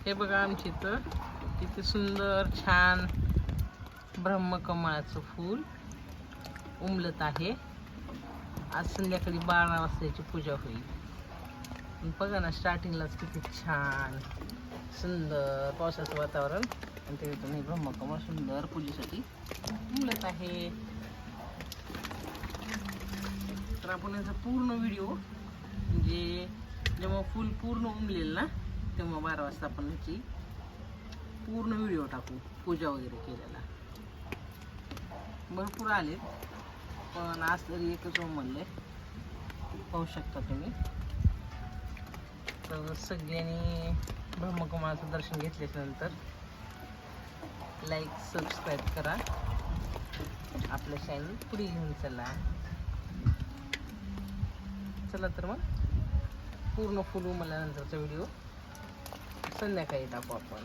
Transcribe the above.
हे बघा आमच्या इथं किती सुंदर छान ब्रह्मकमळाचं फूल उमलत आहे. आज संध्याकाळी 12 वाजताची पूजा होईल. बघा ना, स्टार्टिंगलाच किती छान सुंदर पावसाचं वातावरण आणि त्यातून हे ब्रह्मकमळ सुंदर पूजेसाठी उमलत आहे. तर आपण याचा पूर्ण व्हिडिओ म्हणजे जेव्हा फुल पूर्ण उमलेल ना तेव्हा 12 वाजता आपण याची पूर्ण व्हिडिओ टाकू पूजा वगैरे केलेला. भरपूर आले पण आज तरी एकच उमलले पाहू शकता तुम्ही. तर सगळ्यांनी ब्रह्मकमळाचं दर्शन घेतल्यानंतर लाईक सबस्क्राईब करा. आपलं चॅनल पुढे घेऊन चला. तर मग पूर्ण फुल उमलल्यानंतरचा व्हिडिओ संध्याकाळी टाकू आपण.